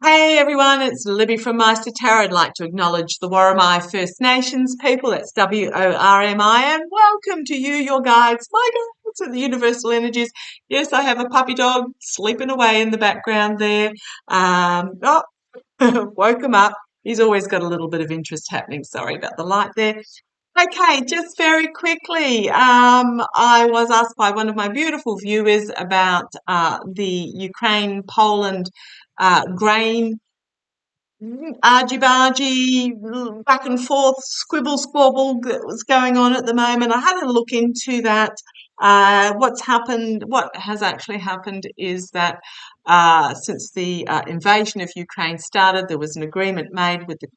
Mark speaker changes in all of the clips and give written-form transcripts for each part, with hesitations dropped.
Speaker 1: Hey everyone, it's Libby from Meister Tarot. I'd like to acknowledge the Worimi First Nations people, that's WORMI, and welcome to you, your guides, my guides of the universal energies. Yes, I have a puppy dog sleeping away in the background there. Oh, woke him up. He's always got a little bit of interest happening. Sorry about the light there. Okay, just very quickly, I was asked by one of my beautiful viewers about the Ukraine-Poland grain argy-bargy, back and forth, squibble squabble that was going on at the moment. I had a look into that. What has actually happened is that since the invasion of Ukraine started, there was an agreement made with the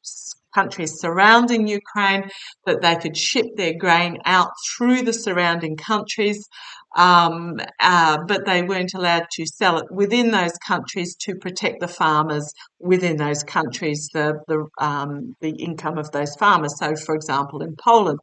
Speaker 1: countries surrounding Ukraine that they could ship their grain out through the surrounding countries, but they weren't allowed to sell it within those countries to protect the farmers within those countries, the income of those farmers. So, for example, in Poland,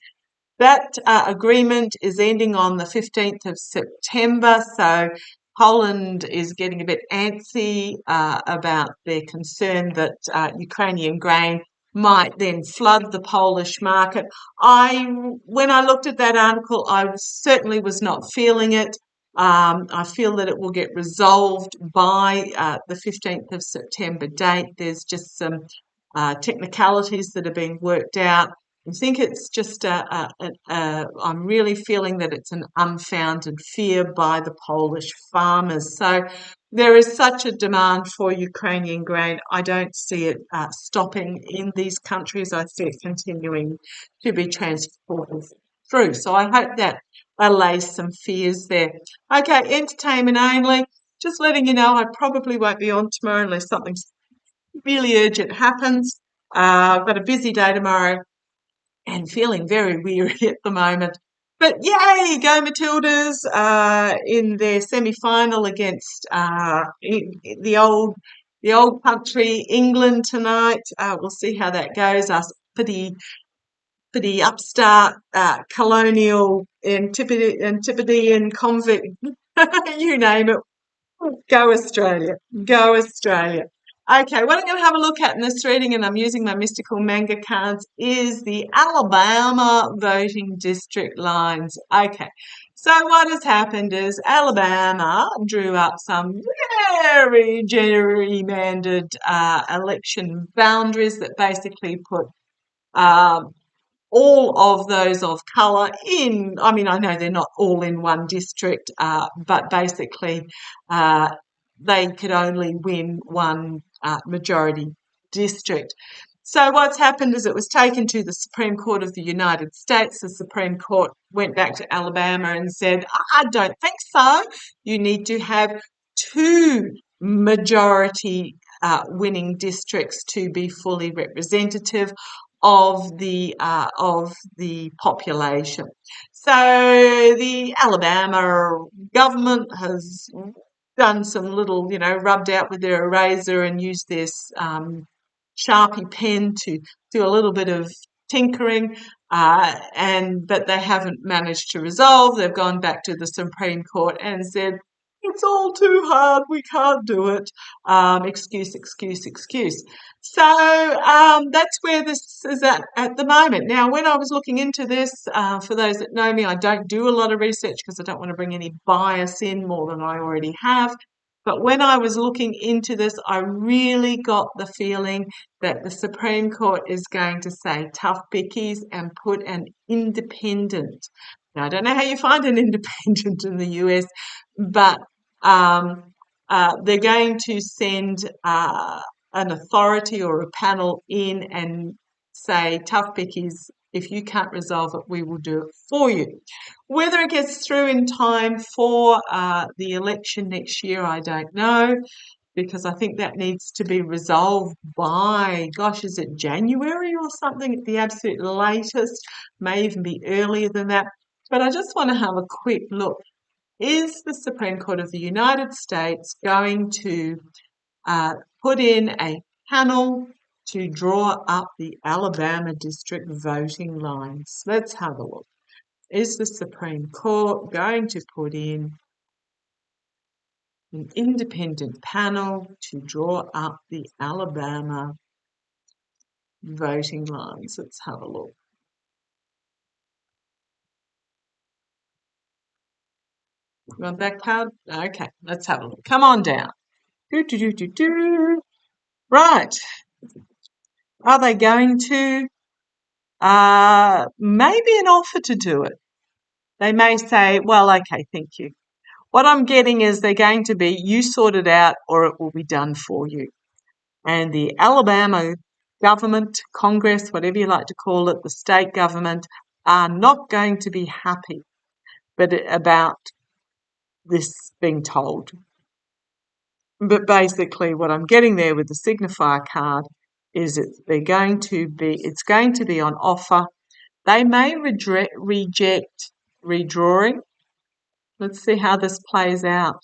Speaker 1: that agreement is ending on the 15th of September. So Poland is getting a bit antsy about their concern that Ukrainian grain might then flood the Polish market. When I looked at that article, I certainly was not feeling it. I feel that it will get resolved by the 15th of September date. There's just some technicalities that are being worked out. I think it's just I'm really feeling that it's an unfounded fear by the Polish farmers. So there is such a demand for Ukrainian grain. I don't see it stopping in these countries. I see it continuing to be transported through. So I hope that allays some fears there. Okay, entertainment only. Just letting you know I probably won't be on tomorrow unless something really urgent happens. I've got a busy day tomorrow and feeling very weary at the moment. But yay, go Matildas in their semi-final against the old country England tonight. We'll see how that goes. Us pretty upstart colonial Antipodean convict, you name it. Go Australia. Go Australia. Okay, what I'm going to have a look at in this reading, and I'm using my mystical manga cards, is the Alabama voting district lines. Okay, so what has happened is Alabama drew up some very gerrymandered election boundaries that basically put um, all of those of colour in. I mean, I know they're not all in one district, but basically they could only win one majority district. So what's happened is it was taken to the Supreme Court of the United States. The Supreme Court went back to Alabama and said, I don't think so. You need to have two majority winning districts to be fully representative of the population. So the Alabama government has done some little, rubbed out with their eraser and used this Sharpie pen to do a little bit of tinkering, but they haven't managed to resolve. They've gone back to the Supreme Court and said, it's all too hard, we can't do it. Excuse, excuse, excuse. So that's where this is at the moment. Now, when I was looking into this, for those that know me, I don't do a lot of research because I don't want to bring any bias in more than I already have. But when I was looking into this, I really got the feeling that the Supreme Court is going to say tough bickies and put an independent. Now, I don't know how you find an independent in the US, but they're going to send an authority or a panel in and say, tough bickies, if you can't resolve it, we will do it for you. Whether it gets through in time for the election next year, I don't know, because I think that needs to be resolved by, gosh, is it January or something at the absolute latest? May even be earlier than that. But I just want to have a quick look. Is the Supreme Court of the United States going to put in a panel to draw up the Alabama district voting lines? Let's have a look. Is the Supreme Court going to put in an independent panel to draw up the Alabama voting lines. Let's have a look. You want that card? Okay, let's have a look. Come on down. Right. Are they going to? Maybe an offer to do it. They may say, well, okay, thank you. What I'm getting is they're going to be, you sort it out or it will be done for you. And the Alabama government, Congress, whatever you like to call it, the state government, are not going to be happy about this being told. But basically what I'm getting there with the signifier card is it's going to be on offer. They may reject redrawing. Let's see how this plays out.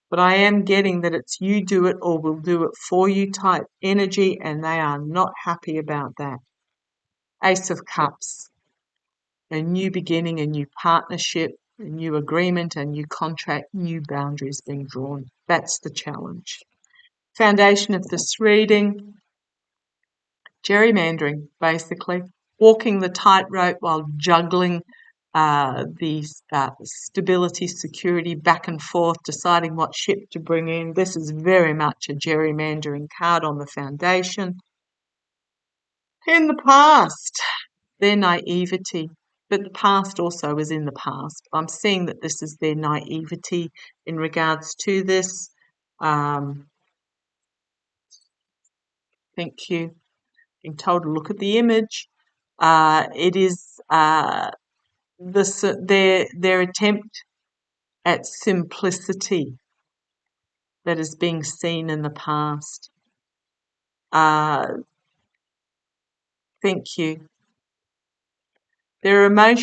Speaker 1: But I am getting that it's you do it or we'll do it for you type energy, and they are not happy about that. Ace of Cups, a new beginning, a new partnership, a new agreement, a new contract, new boundaries being drawn. That's the challenge. Foundation of this reading, gerrymandering, basically. Walking the tightrope while juggling the stability, security, back and forth, deciding what ship to bring in. This is very much a gerrymandering card on the foundation. In the past, their naivety, but the past also is in the past. I'm seeing that this is their naivety in regards to this. Thank you. Being told to look at the image. It is their attempt at simplicity that is being seen in the past. Thank you. Their naive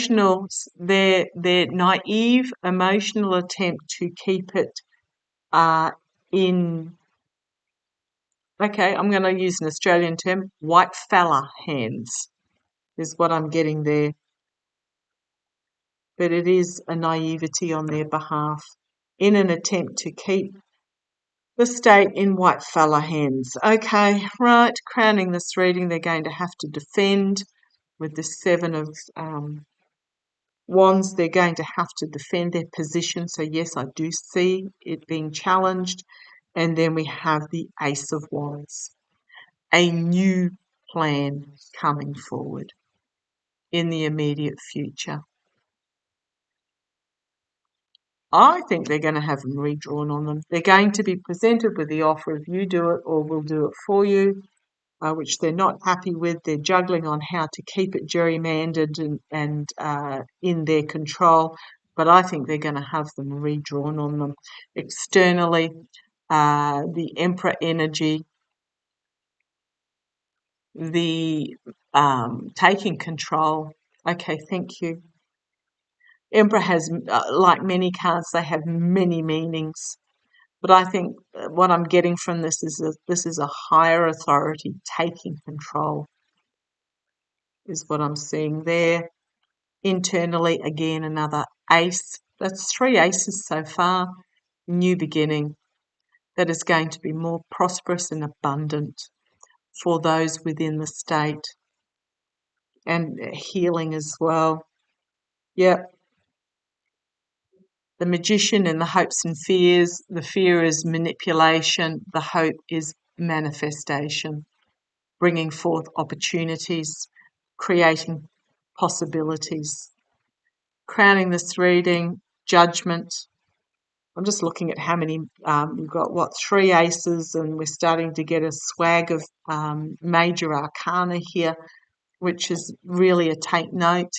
Speaker 1: emotional attempt to keep it in, okay, I'm going to use an Australian term, white fella hands is what I'm getting there. But it is a naivety on their behalf in an attempt to keep the state in white fella hands. Okay, right, crowning this reading, they're going to have to defend with the Seven of Wands. They're going to have to defend their position. So yes, I do see it being challenged. And then we have the Ace of Wands, a new plan coming forward in the immediate future. I think they're going to have them redrawn on them. They're going to be presented with the offer of you do it or we'll do it for you, which they're not happy with. They're juggling on how to keep it gerrymandered and in their control. But I think they're going to have them redrawn on them. Externally, the Emperor energy, the taking control. Okay, thank you. Emperor has, like many cards, they have many meanings. But I think what I'm getting from this is a higher authority taking control, is what I'm seeing there. Internally, again, another ace. That's 3 aces so far. New beginning that is going to be more prosperous and abundant for those within the state, and healing as well. Yep. The Magician and the hopes and fears. The fear is manipulation. The hope is manifestation, bringing forth opportunities, creating possibilities. Crowning this reading, Judgment. I'm just looking at how many, we've got, 3 aces, and we're starting to get a swag of major arcana here, which is really a take note.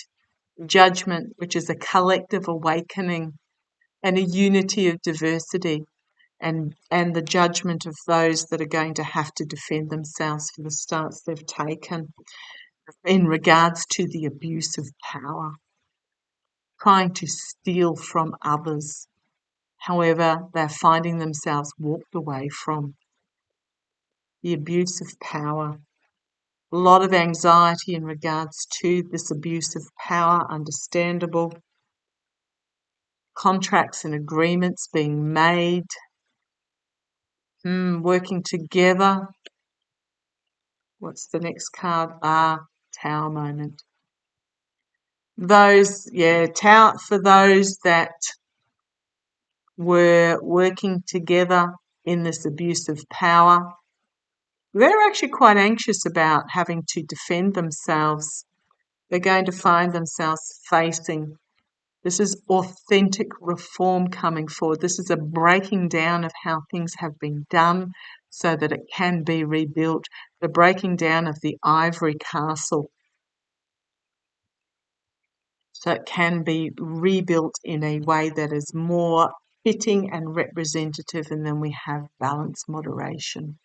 Speaker 1: Judgment, which is a collective awakening and a unity of diversity, and the judgment of those that are going to have to defend themselves for the stance they've taken in regards to the abuse of power, trying to steal from others. However, they're finding themselves walked away from the abuse of power. A lot of anxiety in regards to this abuse of power, understandable. Contracts and agreements being made, Working together. What's the next card? Tower moment. Tower for those that were working together in this abuse of power. They're actually quite anxious about having to defend themselves. They're going to find themselves facing. This is authentic reform coming forward. This is a breaking down of how things have been done so that it can be rebuilt. The breaking down of the ivory castle so it can be rebuilt in a way that is more fitting and representative, and then we have balance moderation.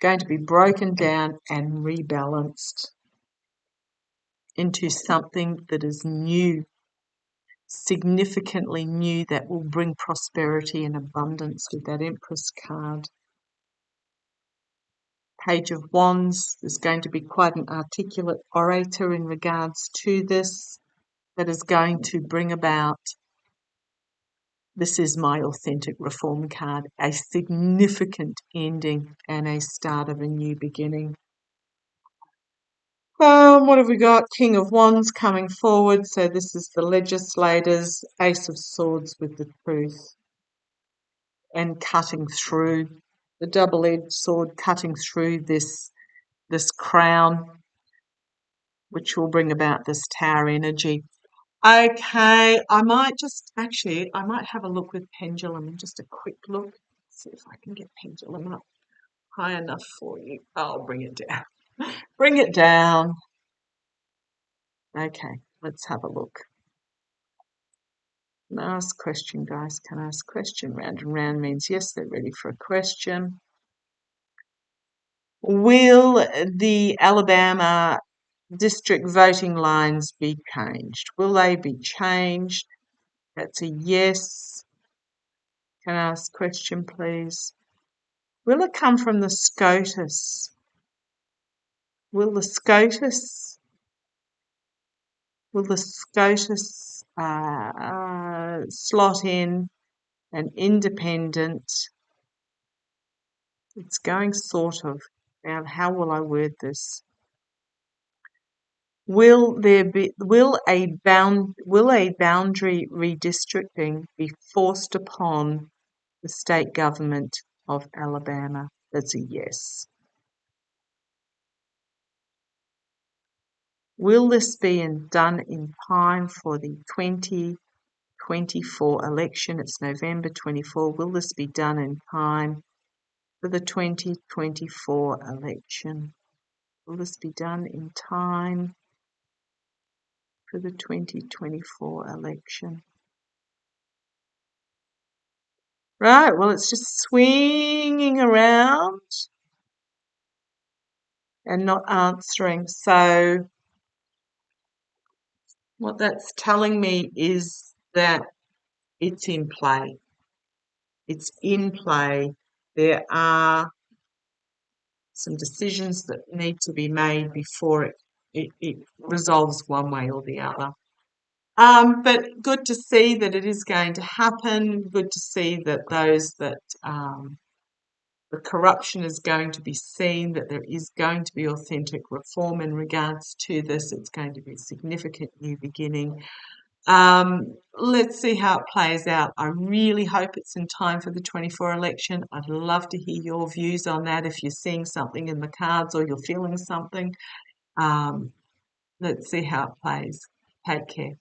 Speaker 1: Going to be broken down and rebalanced into something that is new, significantly new, that will bring prosperity and abundance with that Empress card. Page of Wands, there's going to be quite an articulate orator in regards to this that is going to bring about, this is my authentic reform card, a significant ending and a start of a new beginning. What have we got? King of Wands coming forward. So this is the legislators, Ace of Swords with the truth and cutting through, the double-edged sword cutting through this crown, which will bring about this tower energy. Okay, I might have a look with pendulum, just a quick look. See if I can get pendulum up high enough for you. I'll bring it down. Bring it down. Okay, let's have a look. Can I ask question, guys? Can I ask question? Round and round means yes, they're ready for a question. Will the Alabama district voting lines be changed? Will they be changed? That's a yes. Can I ask question, please? Will it come from the SCOTUS? Will the SCOTUS slot in an independent? It's going sort of. Now, how will I word this? Will a boundary redistricting be forced upon the state government of Alabama? That's a yes. Will this be done in time for the 2024 election? It's November 24. Will this be done in time for the 2024 election? Will this be done in time for the 2024 election? Right, well, it's just swinging around and not answering. So what that's telling me is that it's in play. It's in play. There are some decisions that need to be made before it resolves one way or the other. But good to see that it is going to happen. Good to see that the corruption is going to be seen, that there is going to be authentic reform in regards to this. It's going to be a significant new beginning. Let's see how it plays out. I really hope it's in time for the 24 election. I'd love to hear your views on that if you're seeing something in the cards or you're feeling something. Let's see how it plays. Take care.